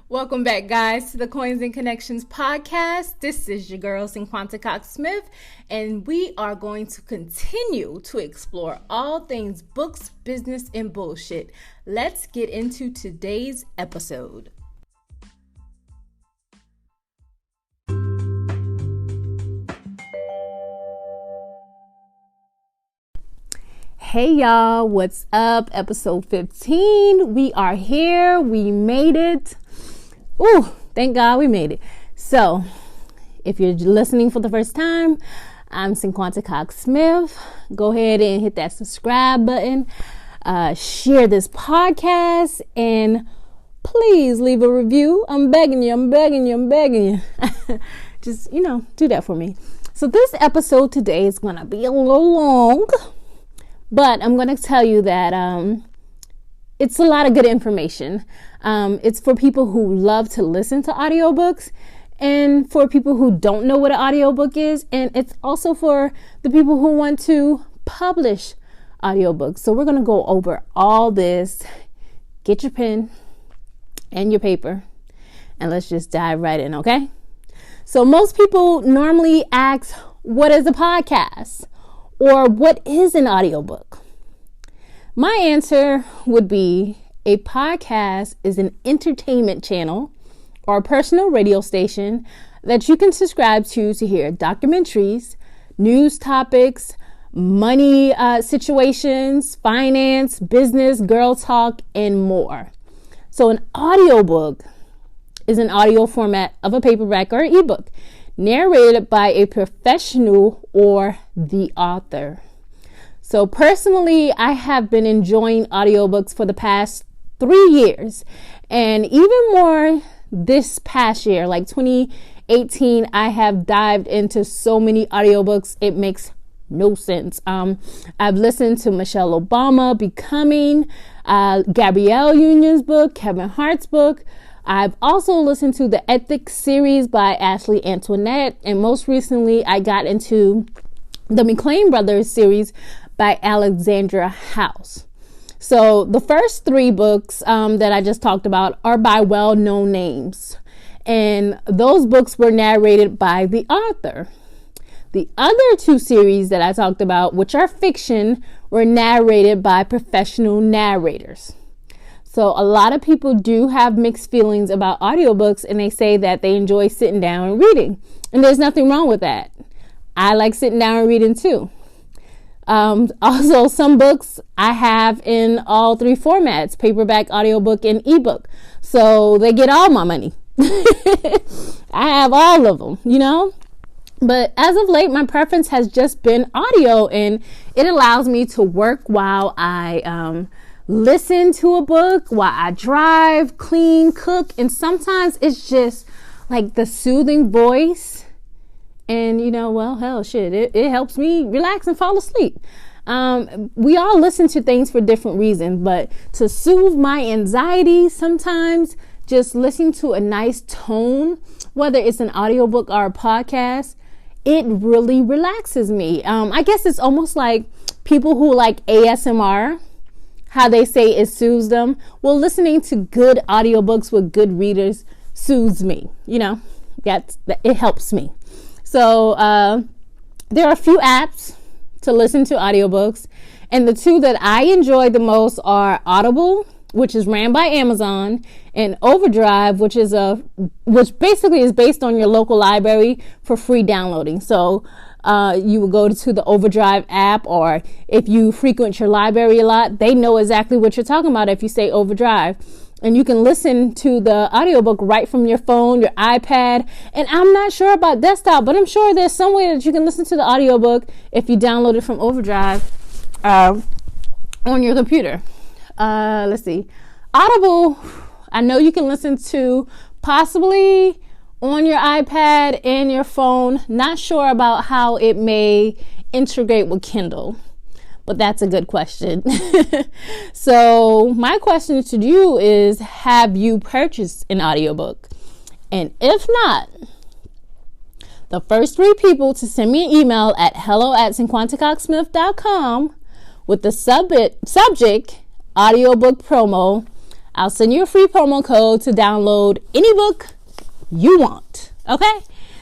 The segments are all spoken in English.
Welcome back, guys, to the Coins and Connections podcast. This is your girl, Cinquanta Cox-Smith, and we are going to continue to explore all things books, business, and bullshit. Let's get into today's episode. Hey y'all, what's up? Episode 15. We are here. We made it. Ooh, thank God we made it. So, if you're listening for the first time, I'm Cinquanta Cox-Smith. Go ahead and hit that subscribe button. Share this podcast and please leave a review. I'm begging you. Just, do that for me. So this episode today is going to be a little long. But I'm going to tell you that it's a lot of good information. It's for people who love to listen to audiobooks and for people who don't know what an audiobook is. And it's also for the people who want to publish audiobooks. So we're going to go over all this. Get your pen and your paper and let's just dive right in, okay? So most people normally ask, what is a podcast? Or what is an audiobook? My answer would be a podcast is an entertainment channel or a personal radio station that you can subscribe to hear documentaries, news topics, money situations, finance, business, girl talk, and more. So an audiobook is an audio format of a paperback or ebook, narrated by a professional or the author. So personally, I have been enjoying audiobooks for the past 3 years, and even more this past year, like 2018, I have dived into so many audiobooks. It makes no sense. I've listened to Michelle Obama, Becoming, Gabrielle Union's book, Kevin Hart's book. I've also listened to the Ethics series by Ashley Antoinette, and most recently I got into the McLean Brothers series by Alexandra House. So the first 3 books that I just talked about are by well-known names, and those books were narrated by the author. The other 2 series that I talked about, which are fiction, were narrated by professional narrators. So a lot of people do have mixed feelings about audiobooks, and they say that they enjoy sitting down and reading. And there's nothing wrong with that. I like sitting down and reading too. Also, some books I have in all 3 formats, paperback, audiobook, and ebook. So they get all my money. I have all of them, But as of late, my preference has just been audio, and it allows me to work while I listen to a book, while I drive, clean, cook, and sometimes it's just like the soothing voice, and it helps me relax and fall asleep. We all listen to things for different reasons, but to soothe my anxiety, sometimes just listening to a nice tone, whether it's an audiobook or a podcast, it really relaxes me. I guess it's almost like people who like ASMR, how they say it soothes them. Well, listening to good audiobooks with good readers soothes me. It helps me. So there are a few apps to listen to audiobooks, and the 2 that I enjoy the most are Audible, which is ran by Amazon, and Overdrive, which basically is based on your local library for free downloading. So you will go to the Overdrive app, or if you frequent your library a lot, they know exactly what you're talking about if you say Overdrive. And you can listen to the audiobook right from your phone, your iPad. And I'm not sure about desktop, but I'm sure there's some way that you can listen to the audiobook if you download it from Overdrive on your computer. Let's see. Audible, I know you can listen to possibly on your iPad and your phone. Not sure about how it may integrate with Kindle, but that's a good question. So my question to you is, have you purchased an audiobook? And if not, the first 3 people to send me an email at hello@cinquantacoxsmith.com with the subject audiobook promo, I'll send you a free promo code to download any book you want. Okay?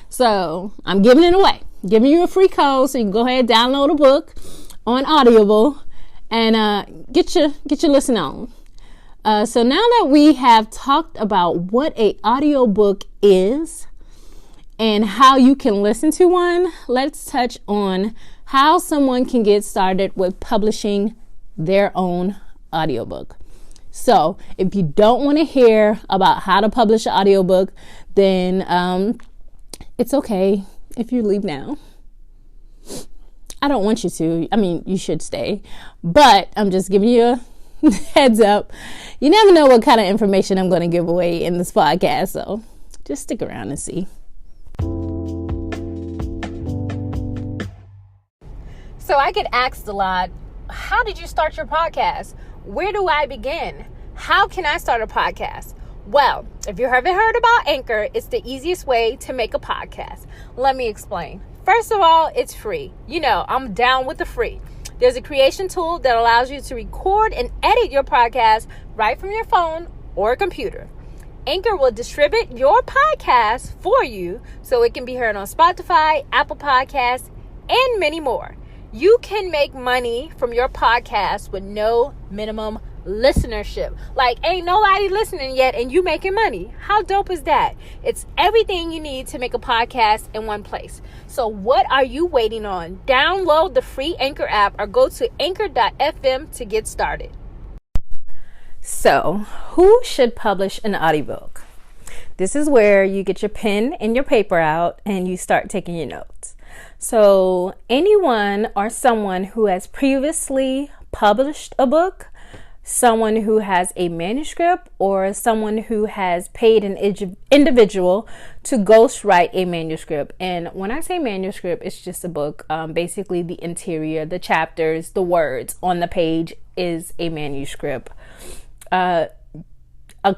So I'm giving it away. Giving you a free code so you can go ahead and download a book on Audible and get your listen on. So now that we have talked about what a audiobook is and how you can listen to one, let's touch on how someone can get started with publishing their own audiobook. So if you don't want to hear about how to publish an audiobook, then it's okay if you leave now. I don't want you to. I mean, you should stay, but I'm just giving you a heads up. You never know what kind of information I'm going to give away in this podcast, so just stick around and see. So I get asked a lot, how did you start your podcast? Where do I begin? How can I start a podcast? Well, if you haven't heard about Anchor, it's the easiest way to make a podcast. Let me explain. First of all, it's free. You know, I'm down with the free. There's a creation tool that allows you to record and edit your podcast right from your phone or computer. Anchor will distribute your podcast for you so it can be heard on Spotify, Apple Podcasts, and many more. You can make money from your podcast with no minimum listenership. Like, ain't nobody listening yet and you making money. How dope is that? It's everything you need to make a podcast in one place. So what are you waiting on? Download the free Anchor app or go to anchor.fm to get started. So, who should publish an audiobook? This is where you get your pen and your paper out and you start taking your notes. So, anyone or someone who has previously published a book, someone who has a manuscript, or someone who has paid an individual to ghostwrite a manuscript. And when I say manuscript, it's just a book. Basically, the interior, the chapters, the words on the page is a manuscript. A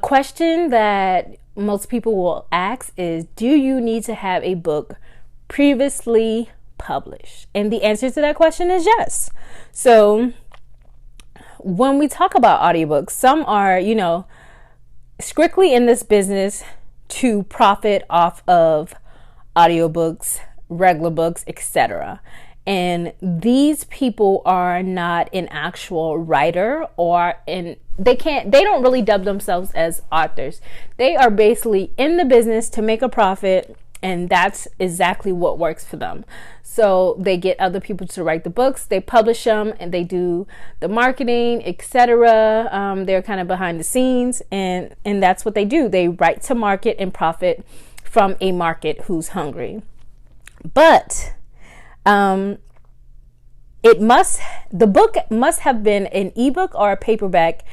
question that most people will ask is, do you need to have a book previously published? And the answer to that question is yes. So when we talk about audiobooks, some are, strictly in this business to profit off of audiobooks, regular books, etc. And these people are not an actual writer they don't really dub themselves as authors. They are basically in the business to make a profit, and that's exactly what works for them. So they get other people to write the books, they publish them, and they do the marketing, etc. They're kind of behind the scenes, and that's what they do. They write to market and profit from a market who's hungry. But the book must have been an ebook or a paperback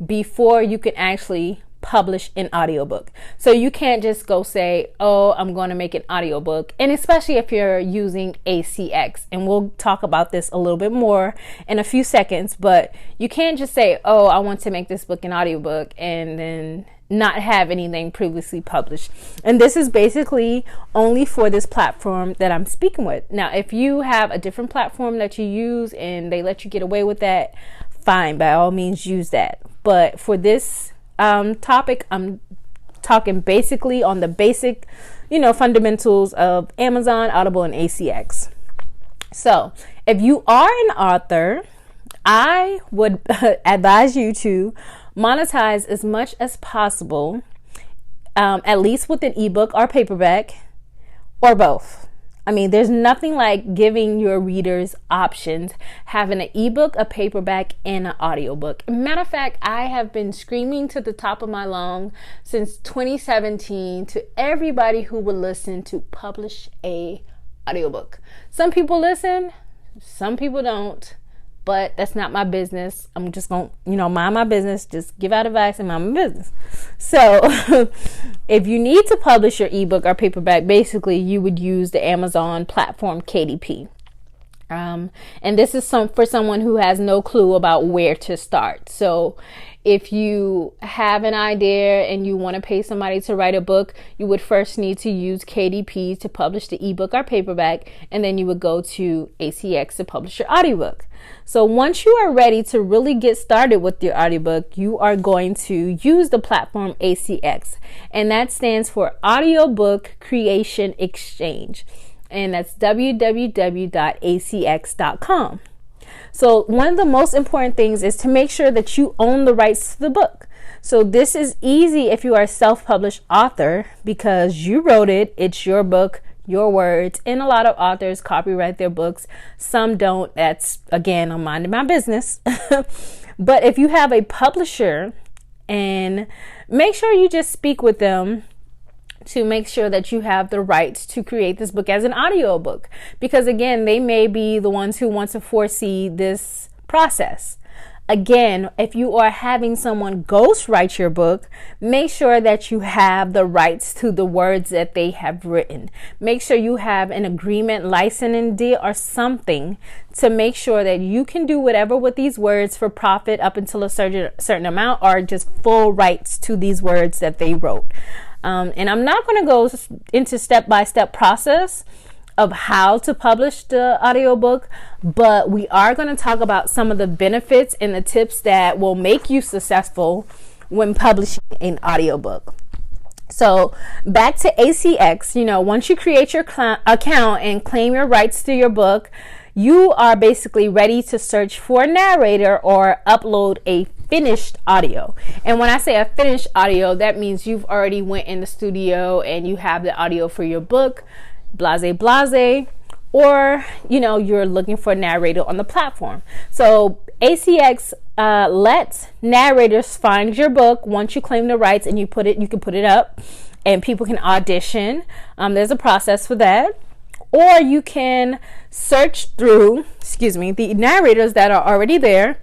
before you can actually publish an audiobook. So you can't just go say, oh, I'm going to make an audiobook. And especially if you're using ACX, and we'll talk about this a little bit more in a few seconds, but you can't just say, oh, I want to make this book an audiobook and then not have anything previously published. And this is basically only for this platform that I'm speaking with. Now, if you have a different platform that you use and they let you get away with that, fine, by all means use that. But for this topic, I'm talking basically on the basic, fundamentals of Amazon, Audible, and ACX. So if you are an author, I would advise you to monetize as much as possible, at least with an ebook or paperback, or both. I mean, there's nothing like giving your readers options, having an ebook, a paperback, and an audiobook. Matter of fact, I have been screaming to the top of my lungs since 2017 to everybody who would listen to publish a audiobook. Some people listen, some people don't, but that's not my business. I'm just going to, mind my business, just give out advice and mind my business. So if you need to publish your ebook or paperback, basically you would use the Amazon platform KDP. And this is for someone who has no clue about where to start. So if you have an idea and you want to pay somebody to write a book, you would first need to use KDP to publish the ebook or paperback, and then you would go to ACX to publish your audiobook. So once you are ready to really get started with your audiobook, you are going to use the platform ACX, and that stands for Audiobook Creation Exchange, and that's www.acx.com. So one of the most important things is to make sure that you own the rights to the book. So this is easy if you are a self-published author because you wrote it, it's your book, your words, and a lot of authors copyright their books. Some don't. That's, again, I'm minding my business. But if you have a publisher, and make sure you just speak with them to make sure that you have the rights to create this book as an audiobook, because again, they may be the ones who want to foresee this process. Again, if you are having someone ghostwrite your book, make sure that you have the rights to the words that they have written. Make sure you have an agreement, licensing deal, or something to make sure that you can do whatever with these words for profit up until a certain amount, or just full rights to these words that they wrote. And I'm not going to go into step-by-step process of how to publish the audiobook, but we are going to talk about some of the benefits and the tips that will make you successful when publishing an audiobook. So back to ACX, once you create your account and claim your rights to your book, you are basically ready to search for a narrator or upload a finished audio. And when I say a finished audio, that means you've already went in the studio and you have the audio for your book, blase, or you're looking for a narrator on the platform. So ACX lets narrators find your book once you claim the rights, and you can put it up and people can audition. There's a process for that. Or you can search through, the narrators that are already there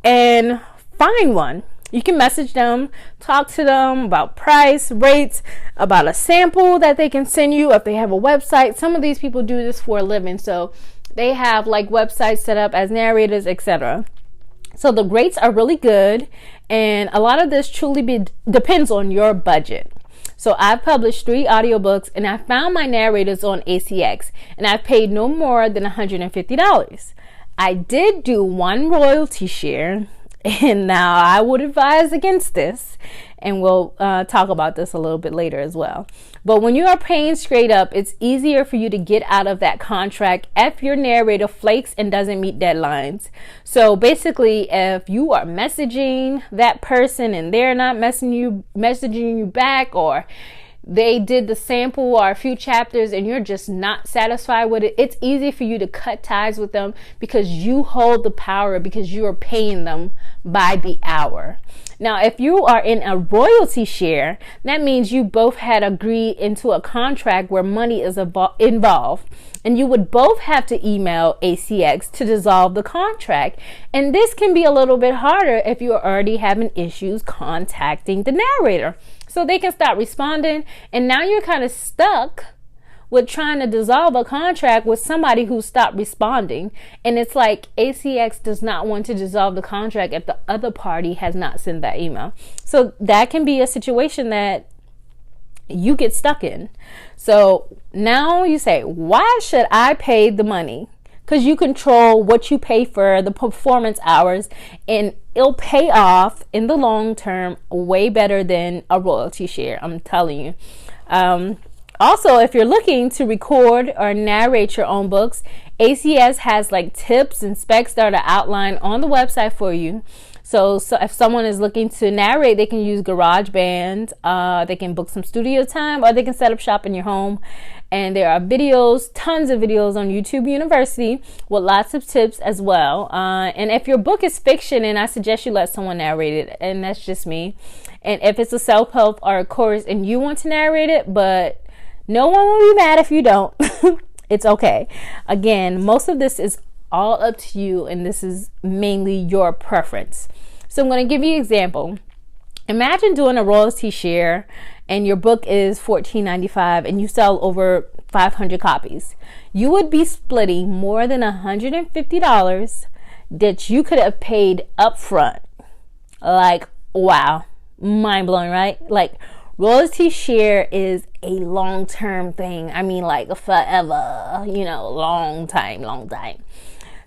and find one. You can message them, talk to them about price, rates, about a sample that they can send you if they have a website. Some of these people do this for a living, so they have like websites set up as narrators, etc. So the rates are really good, and a lot of this truly depends on your budget. So I've published 3 audiobooks, and I found my narrators on ACX, and I've paid no more than $150. I did do one royalty share, and now I would advise against this, and we'll talk about this a little bit later as well. But when you are paying straight up, it's easier for you to get out of that contract if your narrator flakes and doesn't meet deadlines. So basically, if you are messaging that person and they're not messaging you back, or they did the sample or a few chapters and you're just not satisfied with it, it's easy for you to cut ties with them because you hold the power, because you are paying them by the hour. Now, if you are in a royalty share, that means you both had agreed into a contract where money is involved, and you would both have to email ACX to dissolve the contract. And this can be a little bit harder if you're already having issues contacting the narrator. So they can stop responding, and now you're kind of stuck with trying to dissolve a contract with somebody who stopped responding. And it's like ACX does not want to dissolve the contract if the other party has not sent that email. So that can be a situation that you get stuck in. So now you say, why should I pay the money? Because you control what you pay for the performance hours, and it'll pay off in the long term way better than a royalty share, I'm telling you. Also, if you're looking to record or narrate your own books, ACX has like tips and specs that are outlined on the website for you. So if someone is looking to narrate, they can use GarageBand, they can book some studio time, or they can set up shop in your home. And there are videos, tons of videos on YouTube University with lots of tips as well. And if your book is fiction, and I suggest you let someone narrate it, and that's just me. And if it's a self-help or a course and you want to narrate it, but no one will be mad if you don't, it's okay. Again, most of this is all up to you, and this is mainly your preference. So I'm going to give you an example. Imagine doing a royalty share and your book is $14.95 and you sell over 500 copies. You would be splitting more than $150 that you could have paid up front. Like, wow, mind blowing, right? Like, royalty share is a long-term thing. I mean, like forever, long time.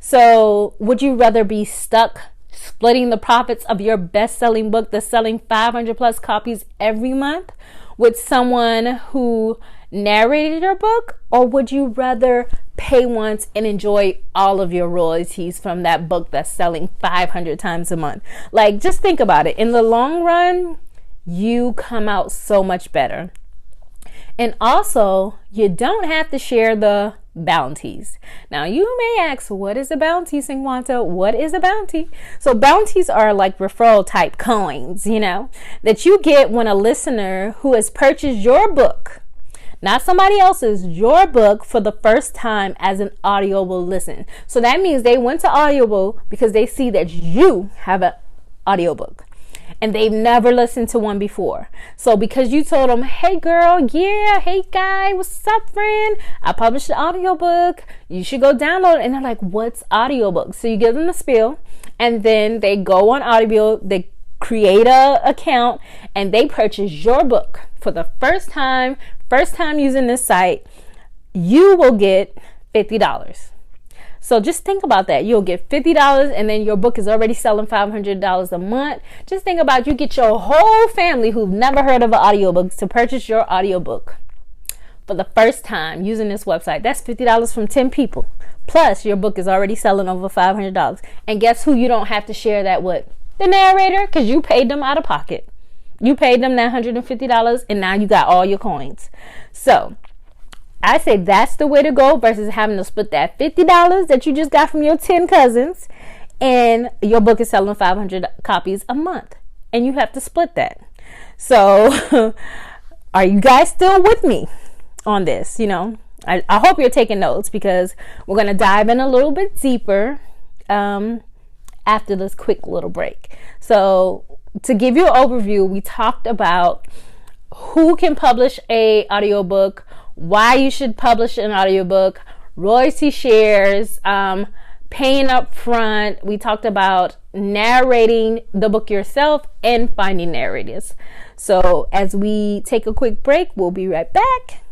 So would you rather be stuck splitting the profits of your best-selling book that's selling 500 plus copies every month with someone who narrated your book, or would you rather pay once and enjoy all of your royalties from that book that's selling 500 times a month? Like, just think about it. In the long run, you come out so much better. And also, you don't have to share the bounties. Now, you may ask, what is a bounty, Cinquanta? What is a bounty? So bounties are like referral type coins, that you get when a listener who has purchased your book, not somebody else's, your book for the first time as an Audible listen. So that means they went to Audible because they see that you have an audiobook and they've never listened to one before. So because you told them, hey girl, yeah, hey guy, what's up friend, I published an audiobook, you should go download it. And they're like, what's audiobook? So you give them the spiel, and then they go on Audible, they create a account, and they purchase your book for the first time using this site. You will get $50. So just think about that. You'll get $50, and then your book is already selling $500 a month. Just think about, you get your whole family who've never heard of an audiobook to purchase your audiobook for the first time using this website. That's $50 from 10 people. Plus, your book is already selling over $500. And guess who you don't have to share that with? The narrator, because you paid them out of pocket. You paid them that $150, and now you got all your coins. So I say that's the way to go versus having to split that $50 that you just got from your 10 cousins, and your book is selling 500 copies a month, and you have to split that. So are you guys still with me on this? I hope you're taking notes, because we're going to dive in a little bit deeper after this quick little break. So to give you an overview, we talked about who can publish a audiobook, why you should publish an audiobook, royalty shares, paying up front. We talked about narrating the book yourself and finding narrators. So as we take a quick break, we'll be right back.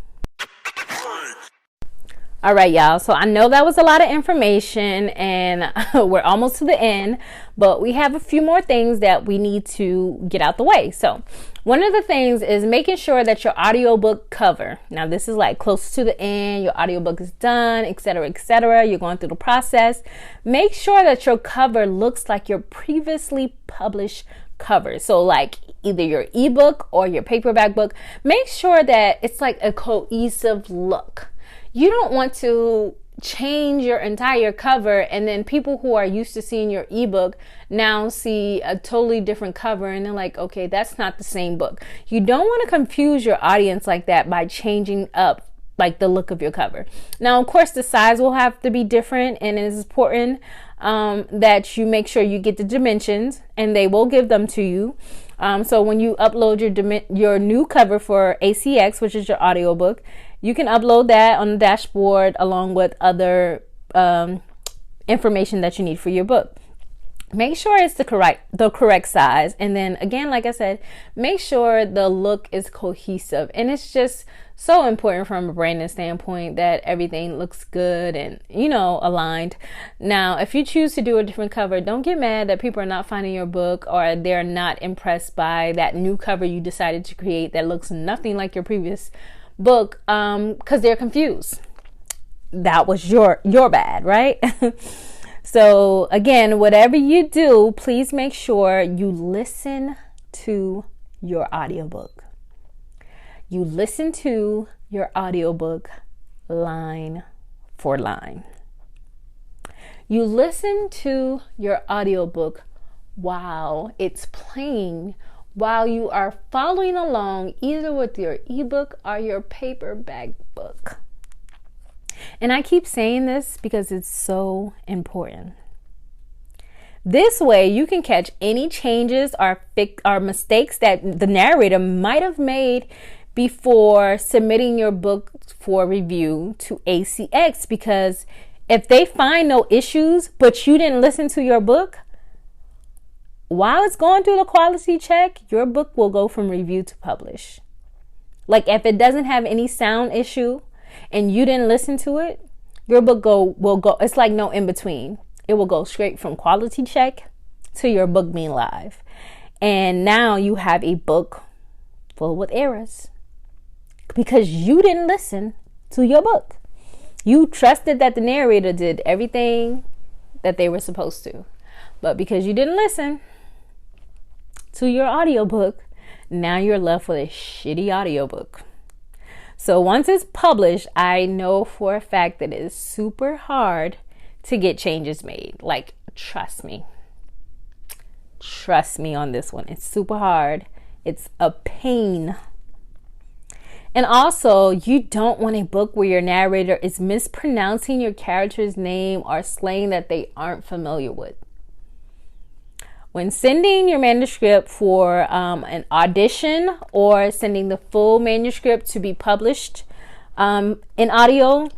All right, y'all. So I know that was a lot of information, and we're almost to the end, but we have a few more things that we need to get out the way. So one of the things is making sure that your audiobook cover, now this is like close to the end, your audiobook is done, etc., etc. You're going through the process. Make sure that your cover looks like your previously published cover. So like either your ebook or your paperback book, make sure that it's like a cohesive look. You don't want to change your entire cover, and then people who are used to seeing your ebook now see a totally different cover, and they're like, okay, that's not the same book. You don't want to confuse your audience like that by changing up like the look of your cover. Now, of course, the size will have to be different, and it is important that you make sure you get the dimensions, and they will give them to you. So when you upload your new cover for ACX, which is your audiobook, you can upload that on the dashboard along with other information that you need for your book. Make sure it's the correct size, and then again, like I said, make sure the look is cohesive. And it's just so important from a branding standpoint that everything looks good and aligned. Now, if you choose to do a different cover, don't get mad that people are not finding your book, or they're not impressed by that new cover you decided to create that looks nothing like your previous book, because they're confused. That was your bad, right? So again, whatever you do, please make sure you listen to your audiobook. You listen to your audiobook line for line. You listen to your audiobook while it's playing, while you are following along either with your ebook or your paperback book. And I keep saying this because it's so important. This way you can catch any changes or mistakes that the narrator might have made before submitting your book for review to ACX, because if they find no issues but you didn't listen to your book, while it's going through the quality check, your book will go from review to publish. Like if it doesn't have any sound issue and you didn't listen to it, your book will go. It's like no in between. it will go straight from quality check to your book being live. And now you have a book full with errors because you didn't listen to your book. You trusted that the narrator did everything that they were supposed to. But because you didn't listen to your audiobook, now you're left with a shitty audiobook. So once it's published, I know for a fact that it is super hard to get changes made. Like, trust me. Trust me on this one. It's super hard. It's a pain. And also, you don't want a book where your narrator is mispronouncing your character's name or slang that they aren't familiar with. When sending your manuscript for an audition or sending the full manuscript to be published in audio,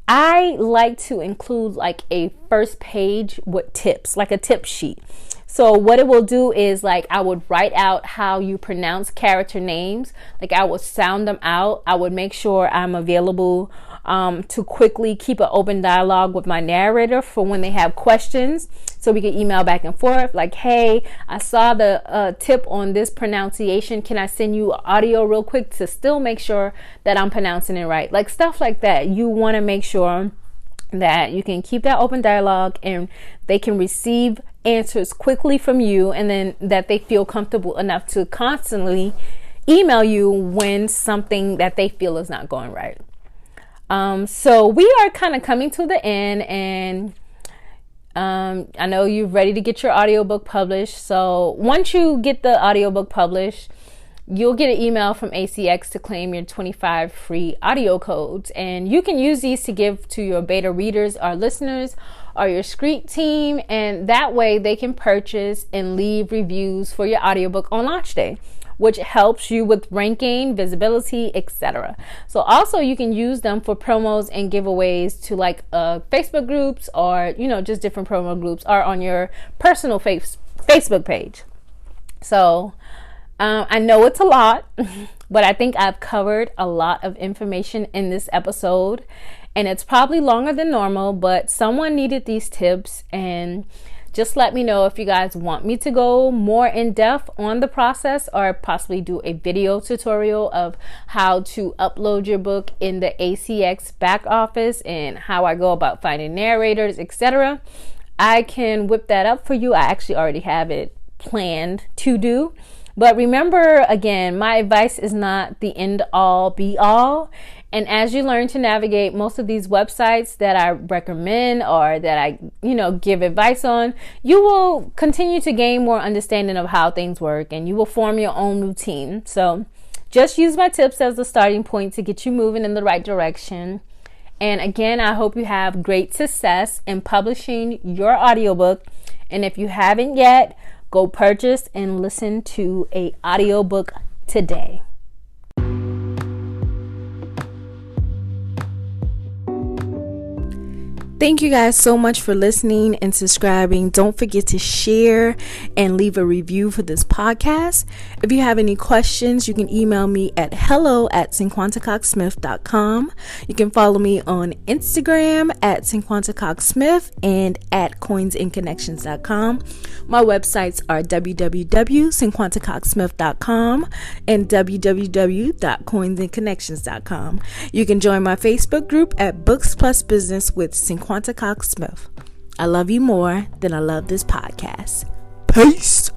I like to include like a first page with tips, like a tip sheet. So what it will do is, like, I would write out how you pronounce character names. Like, I would sound them out. I would make sure I'm available to quickly keep an open dialogue with my narrator for when they have questions, so we can email back and forth. Like, hey, I saw the tip on this pronunciation. Can I send you audio real quick to still make sure that I'm pronouncing it right? Like, stuff like that. You want to make sure that you can keep that open dialogue and they can receive answers quickly from you, and then that they feel comfortable enough to constantly email you when something that they feel is not going right. So we are kind of coming to the end, and I know you're ready to get your audiobook published. So once you get the audiobook published, you'll get an email from ACX to claim your 25 free audio codes. And you can use these to give to your beta readers or listeners or your Descript team. And that way they can purchase and leave reviews for your audiobook on launch day, which helps you with ranking, visibility, etc. So also you can use them for promos and giveaways to like Facebook groups, or, you know, just different promo groups, or on your personal Facebook page. So I know it's a lot, but I think I've covered a lot of information in this episode, and it's probably longer than normal, but someone needed these tips. And just let me know if you guys want me to go more in depth on the process, or possibly do a video tutorial of how to upload your book in the ACX back office and how I go about finding narrators, etc. I can whip that up for you. I actually already have it planned to do. But remember, again, my advice is not the end all be all. And as you learn to navigate most of these websites that I recommend or that I, give advice on, you will continue to gain more understanding of how things work, and you will form your own routine. So just use my tips as the starting point to get you moving in the right direction. And again, I hope you have great success in publishing your audiobook. And if you haven't yet, go purchase and listen to an audiobook today. Thank you guys so much for listening and subscribing. Don't forget to share and leave a review for this podcast. If you have any questions, you can email me at hello@cinquantacoxsmith.com. You can follow me on Instagram at cinquantacoxsmith and at coinsandconnections.com. My websites are www.cinquantacoxsmith.com and www.coinsandconnections.com. You can join my Facebook group at Books Plus Business with Cinquanta Cox-Smith. I love you more than I love this podcast. Peace.